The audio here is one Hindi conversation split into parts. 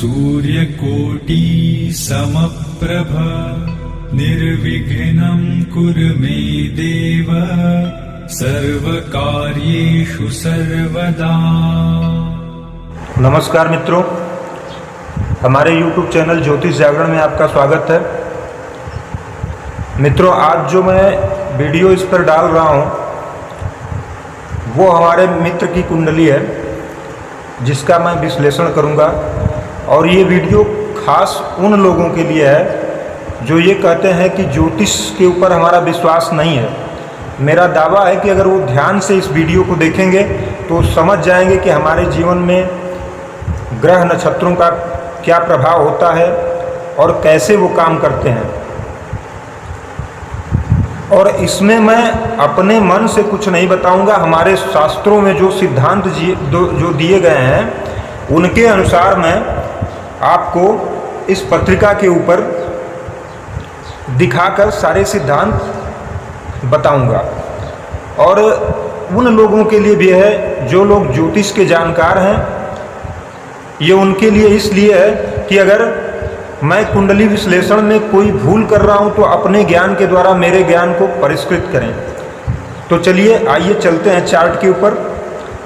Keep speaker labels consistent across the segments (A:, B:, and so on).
A: सूर्यकोटि समप्रभ निर्विघ्नं कुरु मे देव सर्वकार्येषु सर्वदा।
B: नमस्कार मित्रों, हमारे YouTube चैनल ज्योतिष जागरण में आपका स्वागत है। मित्रों, आज जो मैं वीडियो इस पर डाल रहा हूँ वो हमारे मित्र की कुंडली है, जिसका मैं विश्लेषण करूँगा। और ये वीडियो खास उन लोगों के लिए है जो ये कहते हैं कि ज्योतिष के ऊपर हमारा विश्वास नहीं है। मेरा दावा है कि अगर वो ध्यान से इस वीडियो को देखेंगे तो समझ जाएंगे कि हमारे जीवन में ग्रह नक्षत्रों का क्या प्रभाव होता है और कैसे वो काम करते हैं। और इसमें मैं अपने मन से कुछ नहीं बताऊंगा, हमारे शास्त्रों में जो सिद्धांत जो दिए गए हैं उनके अनुसार मैं आपको इस पत्रिका के ऊपर दिखाकर सारे सिद्धांत बताऊंगा। और उन लोगों के लिए भी है जो लोग ज्योतिष के जानकार हैं, ये उनके लिए इसलिए है कि अगर मैं कुंडली विश्लेषण में कोई भूल कर रहा हूं तो अपने ज्ञान के द्वारा मेरे ज्ञान को परिष्कृत करें। तो चलिए आइए चलते हैं चार्ट के ऊपर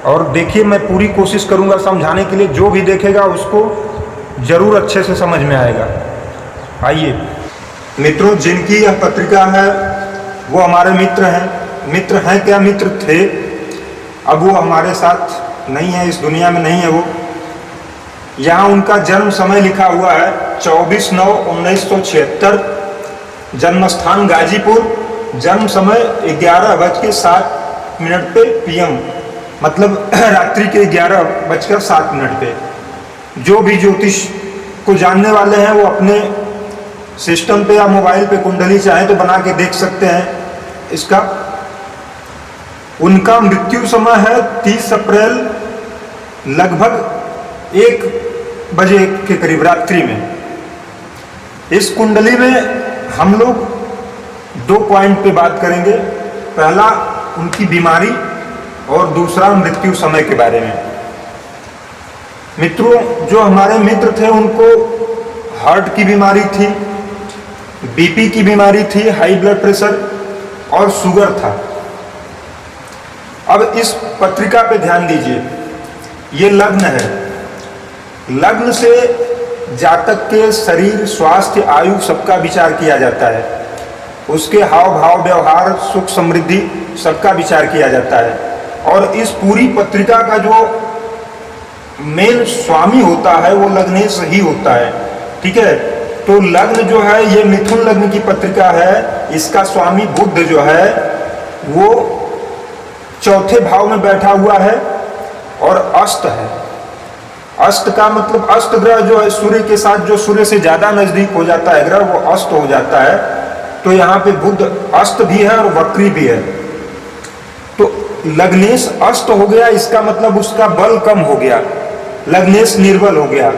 B: और देखिए, मैं पूरी कोशिश करूंगा समझाने के लिए। जो भी देखेगा उसको जरूर अच्छे से समझ में आएगा। आइए मित्रों, जिनकी यह पत्रिका है वो हमारे मित्र हैं। मित्र हैं क्या, मित्र थे, अब वो हमारे साथ नहीं है, इस दुनिया में नहीं है वो। यहाँ उनका जन्म समय लिखा हुआ है 24/9/1976, जन्म स्थान गाजीपुर, जन्म समय 11:07 पे PM, मतलब रात्रि के 11:07 पे। जो भी ज्योतिष को जानने वाले हैं वो अपने सिस्टम पे या मोबाइल पे कुंडली चाहे तो बना के देख सकते हैं इसका। उनका मृत्यु समय है 30 अप्रैल लगभग 1 बजे के करीब रात्रि में। इस कुंडली में हम लोग 2 पॉइंट पे बात करेंगे। पहला उनकी बीमारी और दूसरा मृत्यु समय के बारे में। मित्रों, जो हमारे मित्र थे उनको हार्ट की बीमारी थी, BP की बीमारी थी, हाई ब्लड प्रेशर और शुगर था। अब इस पत्रिका पे ध्यान दीजिए, ये लग्न है। लग्न से जातक के शरीर, स्वास्थ्य, आयु सबका विचार किया जाता है। उसके हाव भाव, व्यवहार, सुख समृद्धि सबका विचार किया जाता है। और इस पूरी पत्रिका का जो मेन स्वामी होता है वो लग्नेश ही होता है। ठीक है, तो लग्न जो है ये मिथुन लग्न की पत्रिका है। इसका स्वामी बुध जो है वो 4थे भाव में बैठा हुआ है और अष्ट है। अष्ट का मतलब अष्ट ग्रह जो है सूर्य के साथ, जो सूर्य से ज्यादा नजदीक हो जाता है ग्रह वो अष्ट हो जाता है। तो यहाँ पे बुध अष्ट भी है और वक्री भी है। तो लग्नेश अष्ट हो गया, इसका मतलब उसका बल कम हो गया, लग्नेश निर्बल हो गया,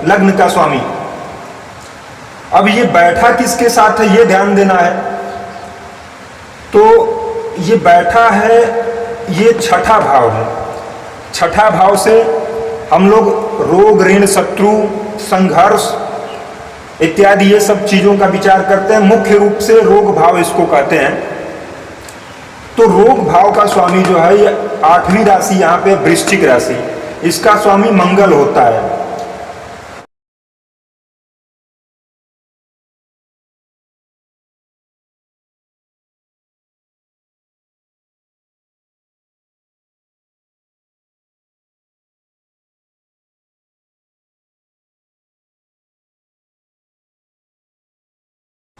B: लग्न का स्वामी। अब ये बैठा किसके साथ है ये ध्यान देना है। तो ये बैठा है, ये 6ठा भाव है। 6ठा भाव से हम लोग रोग, ऋण, शत्रु, संघर्ष इत्यादि ये सब चीजों का विचार करते हैं। मुख्य रूप से रोग भाव इसको कहते हैं। तो रोग भाव का स्वामी जो है ये 8वीं राशि यहाँ पे वृश्चिक राशि, इसका स्वामी मंगल होता है।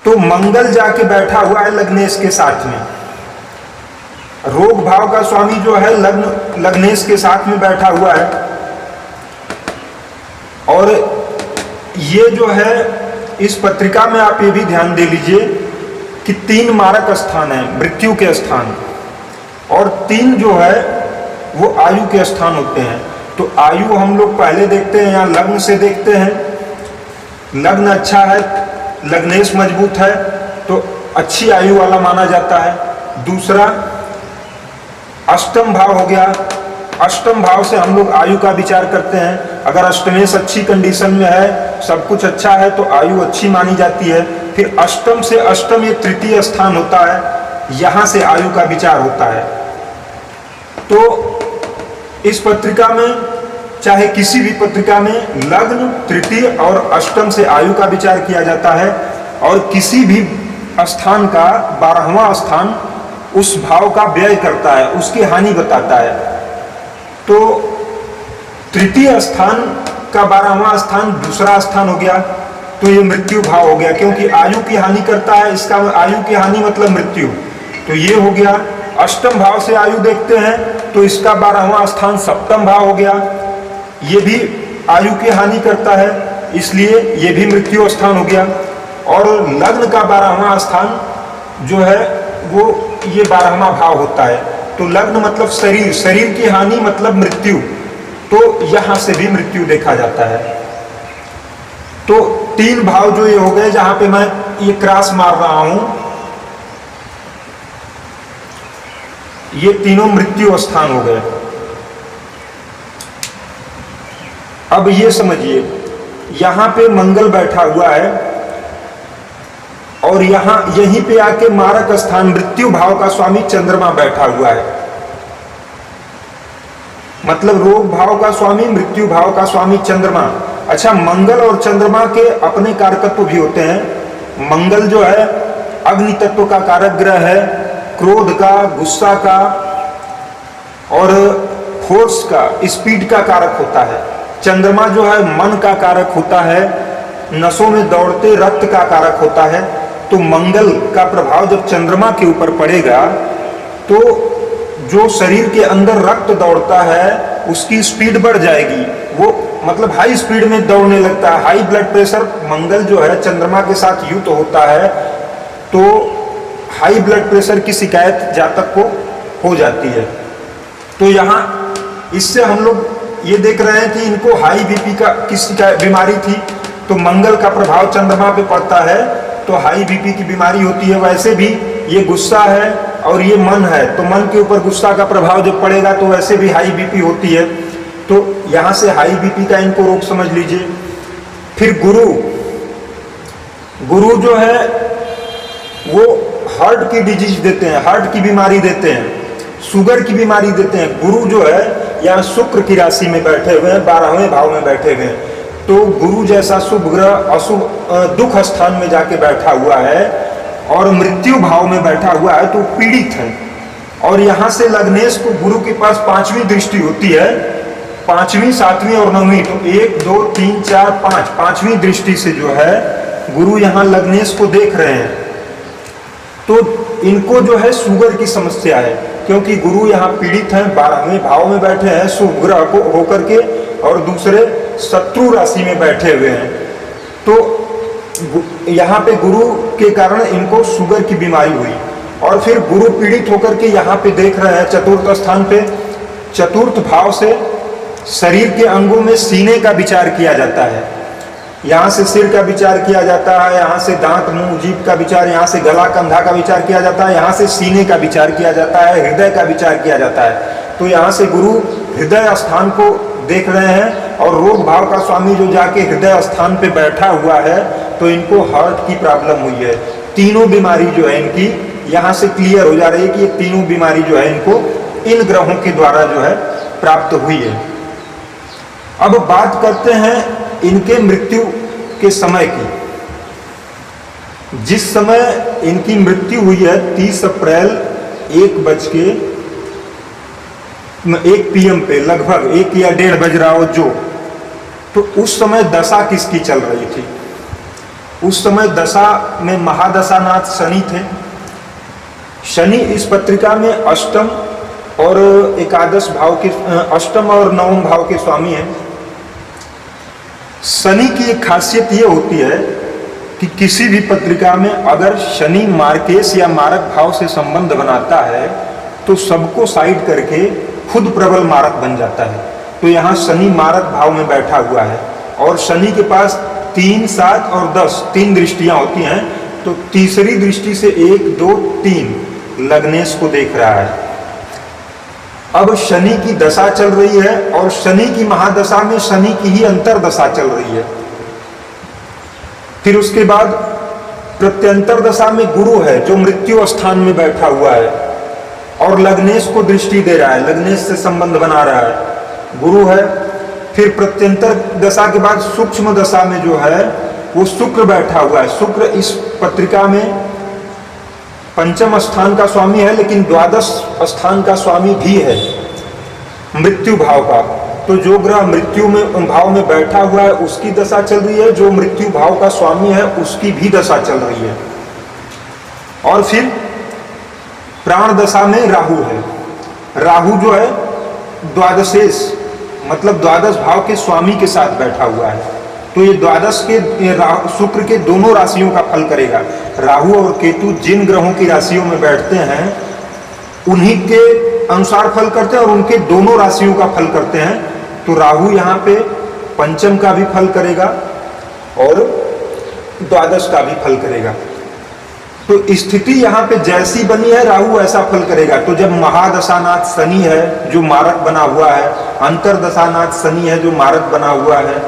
B: तो मंगल जाके बैठा हुआ है लग्नेश के साथ में। रोग भाव का स्वामी जो है लग्नेश के साथ में बैठा हुआ है। और ये जो है इस पत्रिका में आप ये भी ध्यान दे लीजिए कि 3 मारक स्थान है, मृत्यु के स्थान, और 3 जो है वो आयु के स्थान होते हैं। तो आयु हम लोग पहले देखते हैं, यहाँ लग्न से देखते हैं। लग्न अच्छा है, लग्नेश मजबूत है तो अच्छी आयु वाला माना जाता है। दूसरा अष्टम भाव हो गया अष्टम भाव से हम लोग आयु का विचार करते हैं। अगर अष्टमेश अच्छी कंडीशन में है, सब कुछ अच्छा है, तो आयु अच्छी मानी जाती है। फिर अष्टम से अष्टम ये तृतीय स्थान होता है, यहां से आयु का विचार होता है। तो इस पत्रिका में, चाहे किसी भी पत्रिका में, लग्न, तृतीय और अष्टम से आयु का विचार किया जाता है। और किसी भी स्थान का 12वां स्थान उस भाव का व्यय करता है, उसकी हानि बताता है। तो तृतीय स्थान का 12वां स्थान दूसरा स्थान हो गया, तो ये मृत्यु भाव हो गया, क्योंकि आयु की हानि करता है। इसका आयु की हानि मतलब मृत्यु, तो ये हो गया। अष्टम भाव से आयु देखते हैं तो इसका 12वां स्थान सप्तम भाव हो गया, ये भी आयु की हानि करता है, इसलिए ये भी मृत्यु स्थान हो गया। और लग्न का 12वां स्थान जो है वो ये 12वां भाव होता है। तो लग्न मतलब शरीर, शरीर की हानि मतलब मृत्यु, तो यहां से भी मृत्यु देखा जाता है। तो 3 भाव जो ये हो गए, जहां पे मैं ये क्रॉस मार रहा हूं, ये तीनों मृत्यु स्थान हो गए। अब ये समझिए, यहां पे मंगल बैठा हुआ है और यहीं पे आके मारक स्थान मृत्यु भाव का स्वामी चंद्रमा बैठा हुआ है। मतलब रोग भाव का स्वामी, मृत्यु भाव का स्वामी चंद्रमा। अच्छा, मंगल और चंद्रमा के अपने कारकत्व भी होते हैं। मंगल जो है अग्नि तत्व का कारक ग्रह है, क्रोध का, गुस्सा का और फोर्स का, स्पीड का कारक होता है। चंद्रमा जो है मन का कारक होता है, नसों में दौड़ते रक्त का कारक होता है। तो मंगल का प्रभाव जब चंद्रमा के ऊपर पड़ेगा तो जो शरीर के अंदर रक्त दौड़ता है उसकी स्पीड बढ़ जाएगी, वो मतलब हाई स्पीड में दौड़ने लगता है। हाई ब्लड प्रेशर मंगल जो है चंद्रमा के साथ युक्त होता है, तो हाई ब्लड प्रेशर की शिकायत जातक को हो जाती है। तो यहाँ इससे हम लोग ये देख रहे हैं कि इनको हाई बीपी का किसी का बीमारी थी, तो मंगल का प्रभाव चंद्रमा पे पड़ता है तो हाई बीपी की बीमारी होती है। वैसे भी ये गुस्सा है और ये मन है, तो मन के ऊपर गुस्सा का प्रभाव जब पड़ेगा तो वैसे भी हाई बीपी होती है। तो यहाँ से हाई बीपी का इनको रोग समझ लीजिए। फिर गुरु जो है वो हार्ट की डिजीज देते हैं, हार्ट की बीमारी देते हैं, शुगर की बीमारी देते हैं। गुरु जो है यहाँ शुक्र की राशि में बैठे हुए हैं, 12वें भाव में बैठे हुए हैं। तो गुरु जैसा शुभ ग्रह अशुभ दुख स्थान में जाके बैठा हुआ है और मृत्यु भाव में बैठा हुआ है, तो पीड़ित है। और यहाँ से लग्नेश को गुरु के पास 5वीं दृष्टि होती है, 5वीं, 7वीं और 9वीं, तो 1 2 3 4 5, 5वीं दृष्टि से जो है गुरु यहाँ लग्नेश को देख रहे हैं। तो इनको जो है शुगर की समस्या है, क्योंकि गुरु यहाँ पीड़ित हैं, 12वें भाव में बैठे हैं शुभ ग्रह को होकर के, और दूसरे शत्रु राशि में बैठे हुए हैं। तो यहाँ पे गुरु के कारण इनको शुगर की बीमारी हुई। और फिर गुरु पीड़ित होकर के यहाँ पे देख रहे हैं चतुर्थ स्थान पे, चतुर्थ भाव से शरीर के अंगों में सीने का विचार किया जाता है। यहाँ से सिर का विचार किया जाता है, यहाँ से दांत, मुंह, जीभ का विचार, यहाँ से गला, कंधा का विचार किया जाता है, यहाँ से सीने का विचार किया जाता है, हृदय का विचार किया जाता है। तो यहाँ से गुरु हृदय स्थान को देख रहे हैं और रोग भाव का स्वामी जो जाके हृदय स्थान पे बैठा हुआ है, तो इनको हार्ट की प्रॉब्लम हुई है। तीनों बीमारी जो है इनकी यहाँ से क्लियर हो जा रही है कि ये तीनों बीमारी जो है इनको इन ग्रहों के द्वारा जो है प्राप्त हुई है। अब बात करते हैं इनके मृत्यु के समय की। जिस समय इनकी मृत्यु हुई है 30 अप्रैल 1 PM पे, लगभग 1 या 1:30 बज रहा हो जो, तो उस समय दशा किसकी चल रही थी? उस समय दशा में महादशानाथ शनि थे। शनि इस पत्रिका में अष्टम और एकादश भाव के, अष्टम और नवम भाव के स्वामी हैं। शनि की एक खासियत ये होती है कि किसी भी पत्रिका में अगर शनि मार्केश या मारक भाव से संबंध बनाता है तो सबको साइड करके खुद प्रबल मारक बन जाता है। तो यहाँ शनि मारक भाव में बैठा हुआ है और शनि के पास 3, 7 और 10 3 दृष्टियां होती हैं। तो तीसरी दृष्टि से 1 2 3 लग्नेश को देख रहा है। अब शनि की दशा चल रही है और शनि की महादशा में शनि की ही अंतरदशा चल रही है। फिर उसके बाद प्रत्यंतर दशा में गुरु है जो मृत्यु स्थान में बैठा हुआ है और लग्नेश को दृष्टि दे रहा है, लग्नेश से संबंध बना रहा है, गुरु है। फिर प्रत्यंतर दशा के बाद सूक्ष्म दशा में जो है वो शुक्र बैठा हुआ है। शुक्र इस पत्रिका में पंचम स्थान का स्वामी है लेकिन द्वादश स्थान का स्वामी भी है, मृत्यु भाव का। तो जो ग्रह मृत्यु में भाव में बैठा हुआ है उसकी दशा चल रही है, जो मृत्यु भाव का स्वामी है उसकी भी दशा चल रही है। और फिर प्राण दशा में राहु है। राहु जो है द्वादशेश मतलब द्वादश भाव के स्वामी के साथ बैठा हुआ है। तो ये द्वादश के शुक्र के दोनों राशियों का फल करेगा। राहु और केतु जिन ग्रहों की राशियों में बैठते हैं उन्हीं के अनुसार फल करते हैं और उनके दोनों राशियों का फल करते हैं। तो राहु यहाँ पे पंचम का भी फल करेगा और द्वादश का भी फल करेगा। तो स्थिति यहाँ पे जैसी बनी है राहु ऐसा फल करेगा। तो जब महादशानाथ शनि है जो मारक बना हुआ है, अंतरदशानाथ शनि है जो मारक बना हुआ है,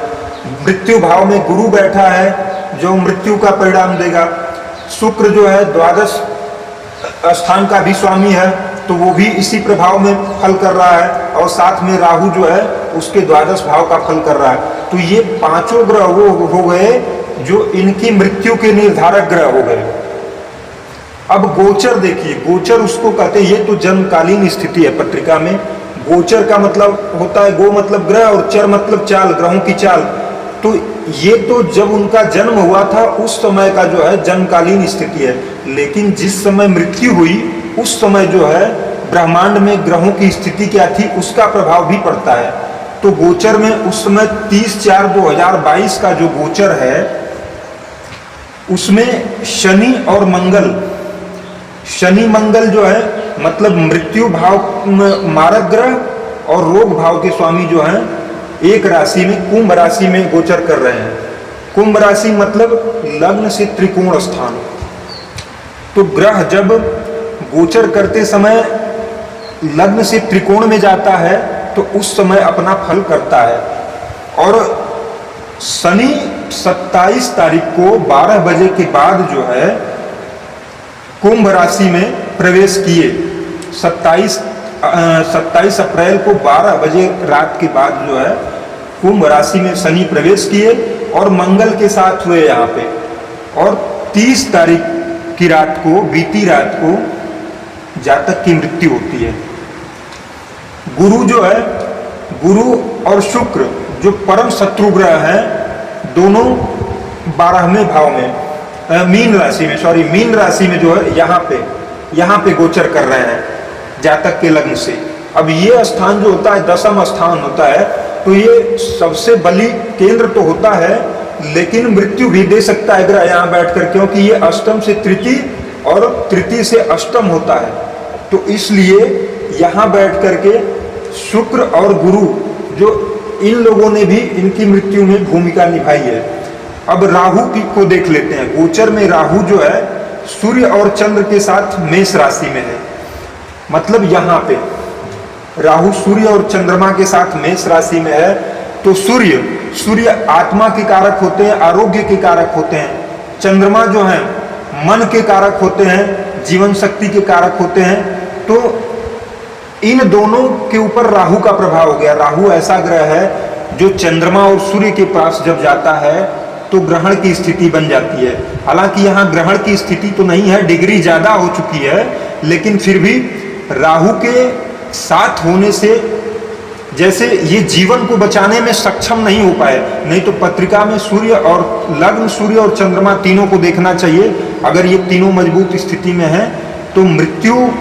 B: मृत्यु भाव में गुरु बैठा है जो मृत्यु का परिणाम देगा, शुक्र जो है द्वादश स्थान का भी स्वामी है तो वो भी इसी प्रभाव में फल कर रहा है, और साथ में राहु जो है उसके द्वादश भाव का फल कर रहा है। तो ये पांचों ग्रह वो हो गए जो इनकी मृत्यु के निर्धारक ग्रह हो गए। अब गोचर देखिए, गोचर उसको कहते हैं, ये तो जन्मकालीन स्थिति है पत्रिका में। गोचर का मतलब होता है गो मतलब ग्रह और चर मतलब चाल, ग्रहों की चाल। तो ये तो जब उनका जन्म हुआ था उस समय का जो है जन्मकालीन स्थिति है, लेकिन जिस समय मृत्यु हुई उस समय जो है ब्रह्मांड में ग्रहों की स्थिति क्या थी उसका प्रभाव भी पड़ता है। तो गोचर में उस समय 30/4/2022 का जो गोचर है उसमें शनि और मंगल, शनि मंगल जो है मतलब मृत्यु भाव मारक ग्रह और रोग भाव के स्वामी जो हैं एक राशि में कुंभ राशि में गोचर कर रहे हैं। कुंभ राशि मतलब लग्न से त्रिकोण स्थान। तो ग्रह जब गोचर करते समय लग्न से त्रिकोण में जाता है तो उस समय अपना फल करता है। और शनि 27 तारीख को 12 बजे के बाद जो है कुंभ राशि में प्रवेश किए। 27 अप्रैल को 12 बजे रात के बाद जो है कुंभ राशि में शनि प्रवेश किए और मंगल के साथ हुए यहाँ पे। और 30 तारीख की रात को, बीती रात को जातक की मृत्यु होती है। गुरु जो है, गुरु और शुक्र जो परम शत्रु ग्रह हैं दोनों 12वें भाव में मीन राशि में जो है यहाँ पे गोचर कर रहे हैं जातक के लग्न से। अब ये स्थान जो होता है दशम स्थान होता है, तो ये सबसे बलि केंद्र तो होता है लेकिन मृत्यु भी दे सकता है ग्रह यहाँ बैठकर, क्योंकि ये अष्टम से तृतीय और तृतीय से अष्टम होता है। तो इसलिए यहाँ बैठ करके शुक्र और गुरु जो इन लोगों ने भी इनकी मृत्यु में भूमिका निभाई है। अब राहु की को देख लेते हैं। गोचर में राहु जो है सूर्य और चंद्र के साथ मेष राशि में है। मतलब यहाँ पे राहु सूर्य और चंद्रमा के साथ मेष राशि में है। तो सूर्य आत्मा के कारक होते हैं, आरोग्य के कारक होते हैं। चंद्रमा जो है मन के कारक होते हैं, जीवन शक्ति के कारक होते हैं। तो इन दोनों के ऊपर राहु का प्रभाव हो गया। राहु ऐसा ग्रह है जो चंद्रमा और सूर्य के पास जब जाता है तो ग्रहण की स्थिति बन जाती है। हालांकि यहाँ ग्रहण की स्थिति तो नहीं है, डिग्री ज्यादा हो चुकी है, लेकिन फिर भी राहु के साथ होने से जैसे ये जीवन को बचाने में सक्षम नहीं हो पाए। नहीं तो पत्रिका में सूर्य और लग्न, सूर्य और चंद्रमा तीनों को देखना चाहिए। अगर ये तीनों मजबूत स्थिति में हैं तो मृत्यु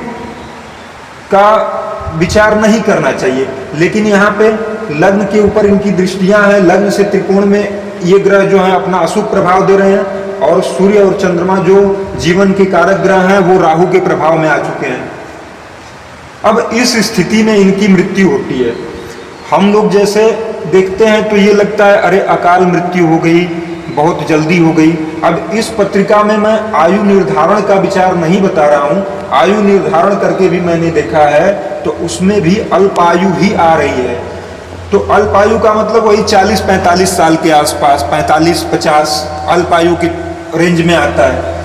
B: का विचार नहीं करना चाहिए। लेकिन यहाँ पे लग्न के ऊपर इनकी दृष्टियां हैं, लग्न से त्रिकोण में ये ग्रह जो है अपना अशुभ प्रभाव दे रहे हैं, और सूर्य और चंद्रमा जो जीवन के कारक ग्रह हैं वो राहु के प्रभाव में आ चुके हैं। अब इस स्थिति में इनकी मृत्यु होती है। हम लोग जैसे देखते हैं तो ये लगता है अरे अकाल मृत्यु हो गई, बहुत जल्दी हो गई। अब इस पत्रिका में मैं आयु निर्धारण का विचार नहीं बता रहा हूँ, आयु निर्धारण करके भी मैंने देखा है तो उसमें भी अल्पायु ही आ रही है। तो अल्पायु का मतलब वही 40-45 साल के आसपास, 45-50 अल्पायु की रेंज में आता है।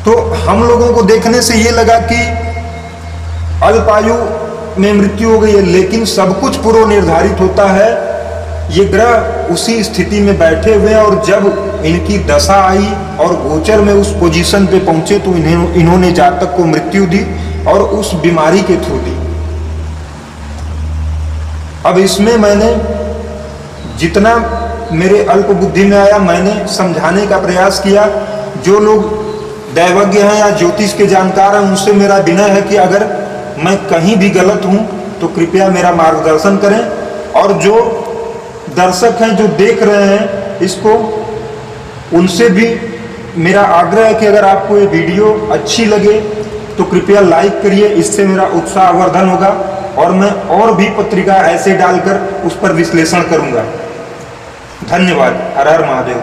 B: तो हम लोगों को देखने से ये लगा कि अल्पायु में मृत्यु हो गई है, लेकिन सब कुछ पूर्व निर्धारित होता है। ये ग्रह उसी स्थिति में बैठे हुए हैं और जब इनकी दशा आई और गोचर में उस पोजीशन पे पहुंचे तो इन्होंने जातक को मृत्यु दी और उस बीमारी के थ्रू दी। अब इसमें मैंने जितना मेरे अल्प बुद्धि में आया मैंने समझाने का प्रयास किया। जो लोग दैवज्ञ हैं या ज्योतिष के जानकार हैं उनसे मेरा विनय है कि अगर मैं कहीं भी गलत हूं तो कृपया मेरा मार्गदर्शन करें, और जो दर्शक हैं जो देख रहे हैं इसको उनसे भी मेरा आग्रह है कि अगर आपको ये वीडियो अच्छी लगे तो कृपया लाइक करिए, इससे मेरा उत्साहवर्धन होगा और मैं और भी पत्रिका ऐसे डालकर उस पर विश्लेषण करूंगा। धन्यवाद। हर हर महादेव।